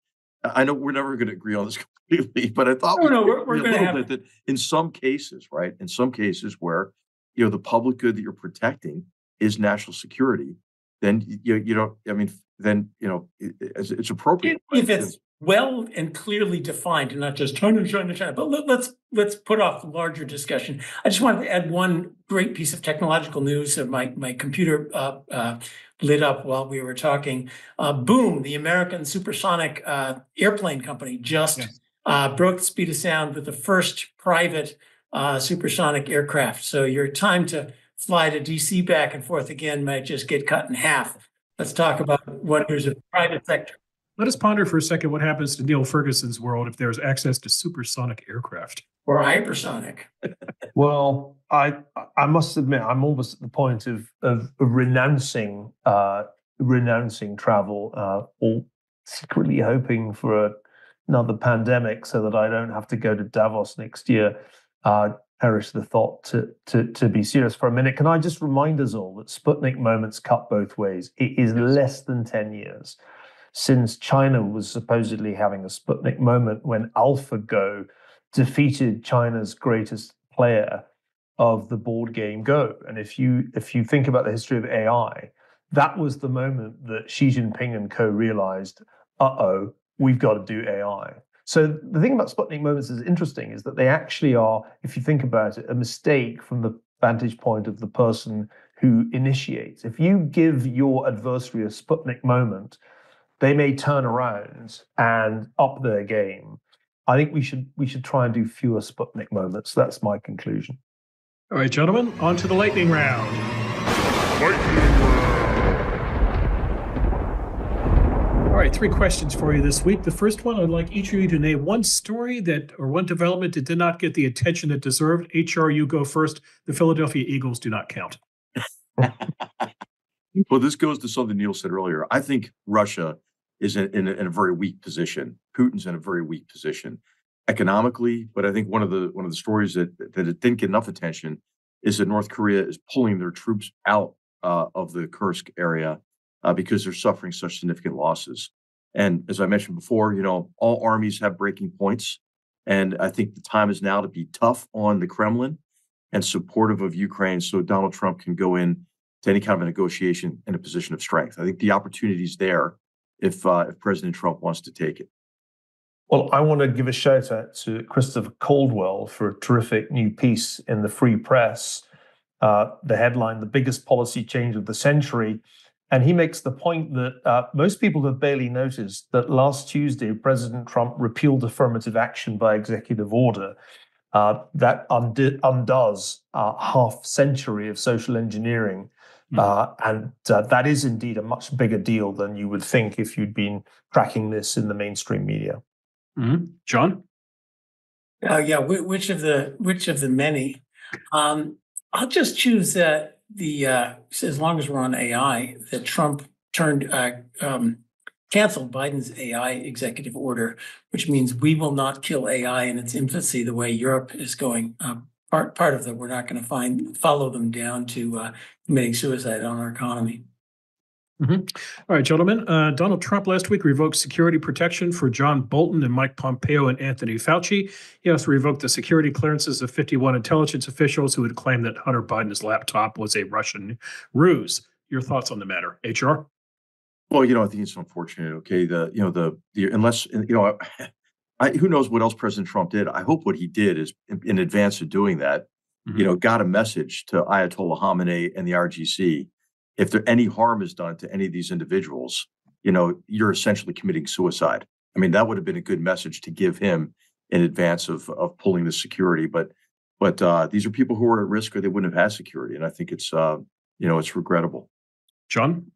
I know we're never going to agree on this completely, but I thought we're going to have that in some cases, right? In some cases where the public good that you're protecting is national security, then it's appropriate. If it's well and clearly defined, and not just China. But let's put off the larger discussion. I just wanted to add one great piece of technological news. My computer lit up while we were talking. Boom! The American supersonic airplane company just broke the speed of sound with the first private supersonic aircraft. So your time to fly to DC back and forth again might just get cut in half. Let's talk about wonders of the private sector. Let us ponder for a second what happens to Neil Ferguson's world if there's access to supersonic aircraft. Or hypersonic. Well, I must admit, I'm almost at the point of renouncing travel, or secretly hoping for another pandemic so that I don't have to go to Davos next year. Perish the thought to be serious for a minute. Can I just remind us all that Sputnik moments cut both ways? It is less than 10 years since China was supposedly having a Sputnik moment when AlphaGo defeated China's greatest player of the board game Go. And if you think about the history of AI, that was the moment that Xi Jinping and co realized, we've got to do AI. So the thing about Sputnik moments is interesting is that they actually are, if you think about it, a mistake from the vantage point of the person who initiates. If you give your adversary a Sputnik moment, they may turn around and up their game. I think we should try and do fewer Sputnik moments. That's my conclusion. All right, gentlemen, on to the lightning round. All right, 3 questions for you this week. The first one, I'd like each of you to name one story or one development that did not get the attention it deserved. HR, you go first. The Philadelphia Eagles do not count. Well, this goes to something Neil said earlier. I think Russia is in a very weak position. Putin's in a very weak position economically, but I think one of the stories that it didn't get enough attention is that North Korea is pulling their troops out of the Kursk area because they're suffering such significant losses. And as I mentioned before, all armies have breaking points, And I think the time is now to be tough on the Kremlin and supportive of Ukraine so Donald Trump can go in to any kind of a negotiation in a position of strength. I think the opportunity is there if President Trump wants to take it. Well, I want to give a shout out to Christopher Caldwell for a terrific new piece in the Free Press. The headline, "The Biggest Policy Change of the Century." And he makes the point that most people have barely noticed that last Tuesday, President Trump repealed affirmative action by executive order. That undoes a half century of social engineering. And that is indeed a much bigger deal than you would think if you'd been tracking this in the mainstream media. Mm-hmm. John? Yeah, which of the many? I'll just choose as long as we're on AI, that Trump canceled Biden's AI executive order, which means we will not kill AI in its infancy the way Europe is going. Part of that, we're not going to follow them down to committing suicide on our economy. Mm-hmm. All right, gentlemen. Donald Trump last week revoked security protection for John Bolton and Mike Pompeo and Anthony Fauci. He also revoked the security clearances of 51 intelligence officials who had claimed that Hunter Biden's laptop was a Russian ruse. Your thoughts on the matter, HR? Well, I think it's unfortunate. Okay, unless who knows what else President Trump did. I hope what he did is in advance of doing that, got a message to Ayatollah Khamenei and the RGC. If any harm is done to any of these individuals, you're essentially committing suicide. I mean, that would have been a good message to give him in advance of pulling the security. But these are people who are at risk or they wouldn't have had security. And I think it's regrettable. John?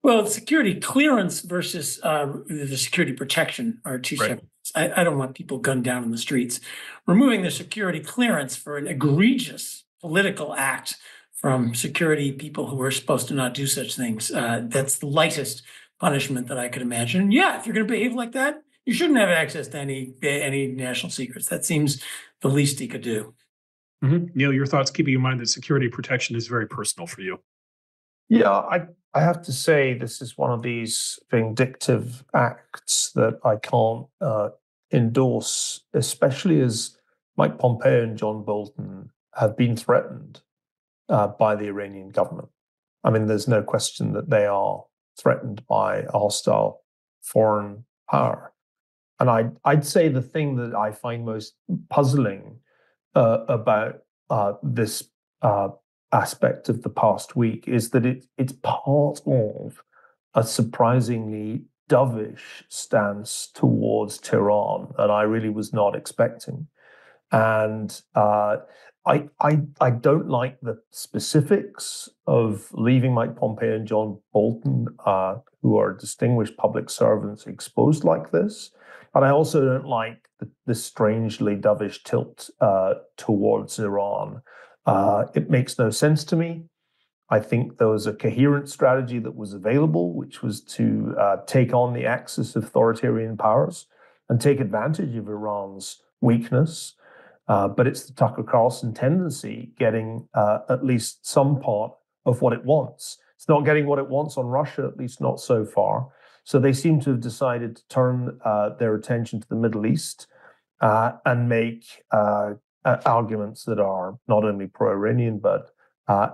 Well, security clearance versus the security protection are two separate. I don't want people gunned down in the streets. Removing the security clearance for an egregious political act from security people who are supposed to not do such things. That's the lightest punishment that I could imagine. Yeah, if you're going to behave like that, you shouldn't have access to any national secrets. That seems the least he could do. Mm-hmm. Neil, your thoughts, keeping in mind that security protection is very personal for you. Yeah, I have to say this is one of these vindictive acts that I can't endorse, especially as Mike Pompeo and John Bolton have been threatened by the Iranian government. I mean, there's no question that they are threatened by a hostile foreign power. And I'd say the thing that I find most puzzling about this aspect of the past week is that it's part of a surprisingly dovish stance towards Tehran that I really was not expecting. And I don't like the specifics of leaving Mike Pompeo and John Bolton, who are distinguished public servants, exposed like this. But I also don't like this strangely dovish tilt towards Iran. It makes no sense to me. I think there was a coherent strategy that was available, which was to take on the axis of authoritarian powers and take advantage of Iran's weakness. But it's the Tucker Carlson tendency getting at least some part of what it wants. It's not getting what it wants on Russia, at least not so far. So they seem to have decided to turn their attention to the Middle East and make arguments that are not only pro-Iranian but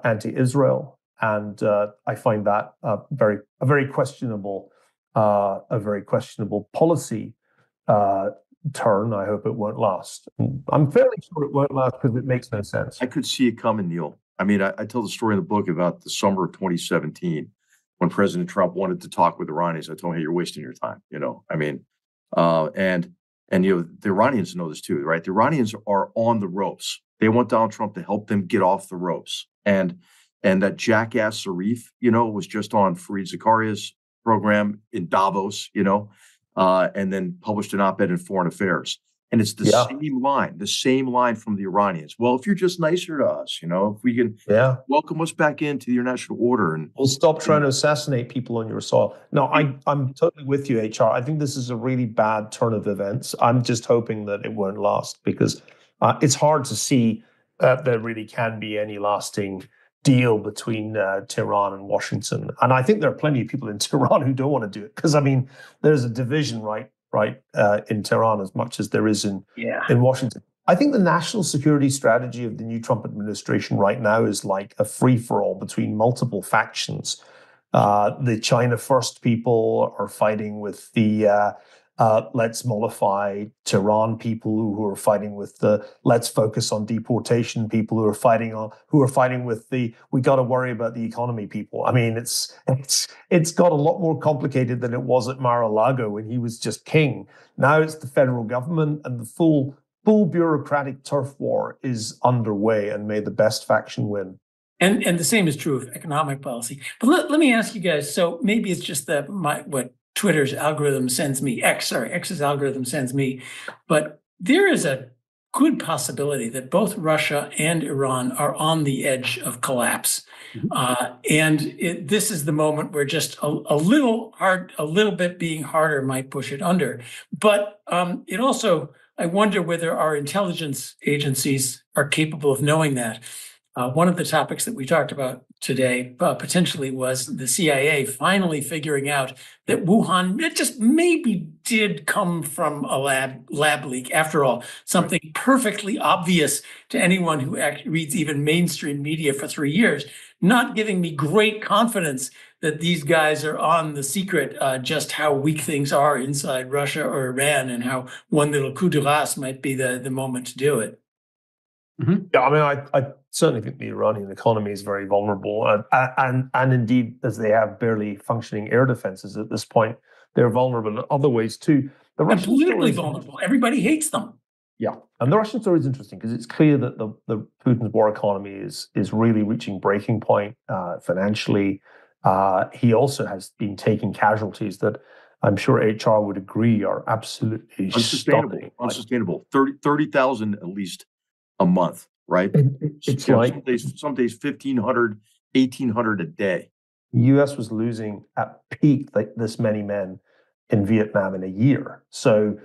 anti-Israel. And I find that a very questionable policy turn. I hope it won't last. I'm fairly sure it won't last because it makes no sense. I could see it coming, Neil. I mean, I tell the story in the book about the summer of 2017 when President Trump wanted to talk with Iranians. I told him, hey, you're wasting your time. I mean, and the Iranians know this too, right? The Iranians are on the ropes. They want Donald Trump to help them get off the ropes. And that jackass Zarif, was just on Fareed Zakaria's program in Davos, and then published an op-ed in Foreign Affairs. And it's the same line from the Iranians. Well, if you're just nicer to us, if we can welcome us back into the international order. And we'll stop trying to assassinate people on your soil. No, I'm totally with you, HR. I think this is a really bad turn of events. I'm just hoping that it won't last because it's hard to see that there really can be any lasting deal between Tehran and Washington. And I think there are plenty of people in Tehran who don't want to do it because, I mean, there's a division right right, in Tehran as much as there is in Washington. I think the national security strategy of the new Trump administration right now is like a free-for-all between multiple factions. The China First people are fighting with the let's mollify Tehran people who are fighting with the let's focus on deportation people who are fighting with the we got to worry about the economy people. I mean, it's got a lot more complicated than it was at Mar-a-Lago when he was just king. Now it's the federal government, and the full bureaucratic turf war is underway, and may the best faction win. And the same is true of economic policy. But let me ask you guys, so maybe it's just what Twitter's algorithm sends me, X's algorithm sends me, but there is a good possibility that both Russia and Iran are on the edge of collapse. And this is the moment where just a little bit being harder might push it under. But it also, I wonder whether our intelligence agencies are capable of knowing that. One of the topics that we talked about today potentially was the CIA finally figuring out that Wuhan, it just maybe did come from a lab leak. After all, something perfectly obvious to anyone who reads even mainstream media for 3 years, not giving me great confidence that these guys are on the secret, just how weak things are inside Russia or Iran, and how one little coup de grace might be the moment to do it. Yeah, I mean, I certainly think the Iranian economy is very vulnerable, and indeed, as they have barely functioning air defenses at this point, they're vulnerable in other ways too. The Russian politically vulnerable. Everybody hates them. Yeah, and the Russian story is interesting because it's clear that the Putin's war economy is really reaching breaking point financially. He also has been taking casualties that I'm sure HR would agree are absolutely unsustainable. 30,000 at least a month, right? It's like some days 1,500, 1,800 a day. The U.S. was losing at peak like this many men in Vietnam in a year. So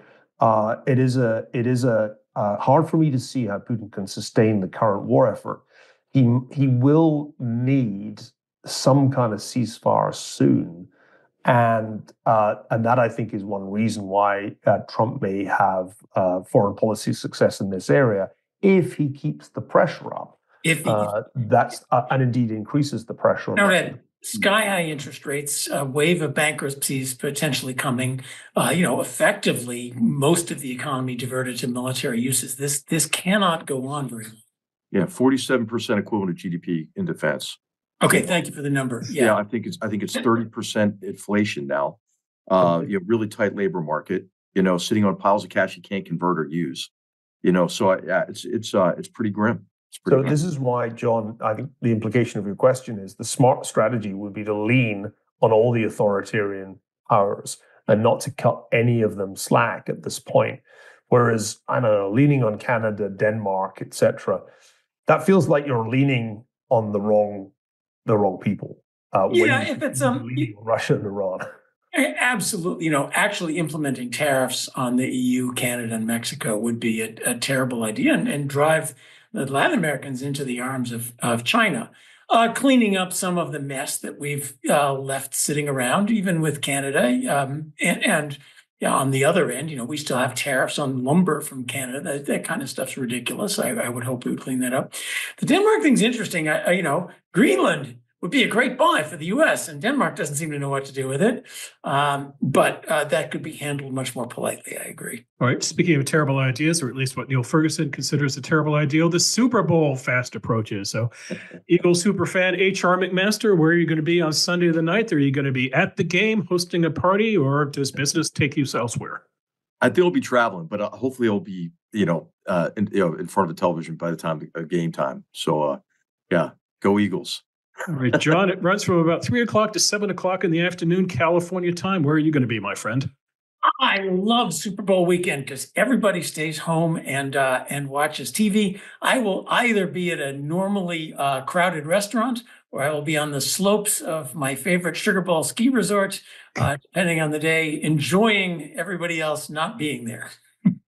it is hard for me to see how Putin can sustain the current war effort. He will need some kind of ceasefire soon, and that I think is one reason why Trump may have foreign policy success in this area. If he keeps the pressure up, and indeed increases the pressure. Now, Ed, sky-high interest rates, a wave of bankruptcies potentially coming. Effectively, most of the economy diverted to military uses. This cannot go on very long. Yeah, 47% equivalent to GDP in defense. Okay, thank you for the number. Yeah, I think it's 30% inflation now. Really tight labor market. Sitting on piles of cash you can't convert or use. So it's pretty grim. This is why, John, I think the implication of your question is the smart strategy would be to lean on all the authoritarian powers and not to cut any of them slack at this point. Whereas, I don't know, leaning on Canada, Denmark, etc., that feels like you're leaning on the wrong people. If it's Russia and Iran. Absolutely. Actually implementing tariffs on the EU, Canada, and Mexico would be a terrible idea and drive the Latin Americans into the arms of China. Cleaning up some of the mess that we've left sitting around, even with Canada. And on the other end, we still have tariffs on lumber from Canada. That kind of stuff's ridiculous. I would hope we would clean that up. The Denmark thing's interesting. Greenland would be a great buy for the U.S., and Denmark doesn't seem to know what to do with it. But that could be handled much more politely, I agree. All right, speaking of terrible ideas, or at least what Neil Ferguson considers a terrible idea, the Super Bowl fast approaches. So Eagles superfan H.R. McMaster, where are you going to be on Sunday the 9th? Are you going to be at the game hosting a party, or does business take you elsewhere? I think I'll be traveling, but hopefully I'll be, in front of the television by the time of game time. So, go Eagles. All right, John, it runs from about 3 o'clock to 7 o'clock in the afternoon, California time. Where are you going to be, my friend? I love Super Bowl weekend because everybody stays home and watches TV. I will either be at a normally crowded restaurant, or I will be on the slopes of my favorite Sugar Bowl ski resort, depending on the day, enjoying everybody else not being there.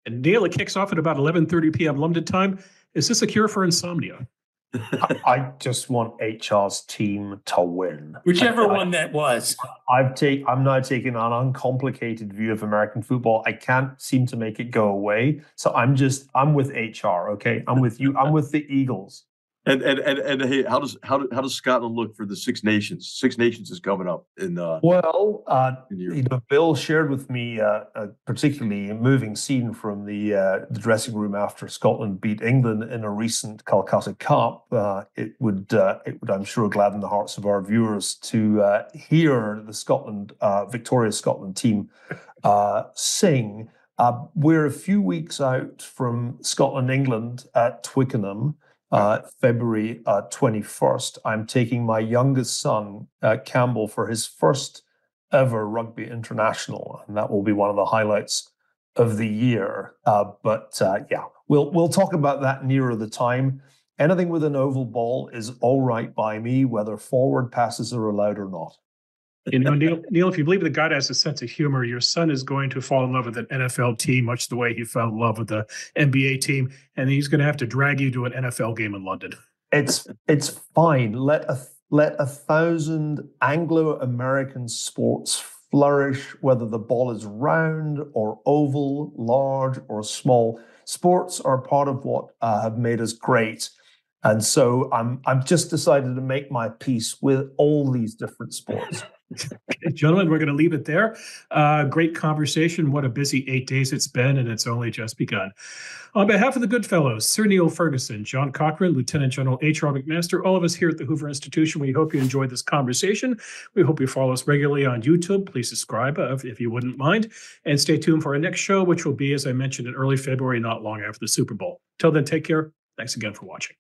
And Neil, it kicks off at about 11:30 p.m. London time. Is this a cure for insomnia? I just want HR's team to win. Whichever one that was. I'm now taking an uncomplicated view of American football. I can't seem to make it go away. So I'm with HR, okay? I'm with you. I'm with the Eagles. And hey, how does Scotland look for the Six Nations? Six Nations is coming up in Bill shared with me a particularly moving scene from the dressing room after Scotland beat England in a recent Calcutta Cup. It would I'm sure gladden the hearts of our viewers to hear the victorious Scotland team sing. We're a few weeks out from Scotland-England at Twickenham. February 21st. I'm taking my youngest son, Campbell, for his first ever rugby international, and that will be one of the highlights of the year. But we'll talk about that nearer the time. Anything with an oval ball is all right by me, whether forward passes are allowed or not. Neil, if you believe that God has a sense of humor, your son is going to fall in love with an NFL team, much the way he fell in love with the NBA team, and he's going to have to drag you to an NFL game in London. It's fine. Let 1,000 Anglo-American sports flourish, whether the ball is round or oval, large or small. Sports are part of what have made us great. And so I've just decided to make my peace with all these different sports. Okay, gentlemen, we're going to leave it there. Great conversation. What a busy 8 days it's been, and it's only just begun. On behalf of the GoodFellows, Sir Neil Ferguson, John Cochran, Lieutenant General H.R. McMaster, all of us here at the Hoover Institution, we hope you enjoyed this conversation. We hope you follow us regularly on YouTube. Please subscribe if you wouldn't mind. And stay tuned for our next show, which will be, as I mentioned, in early February, not long after the Super Bowl. Till then, take care. Thanks again for watching.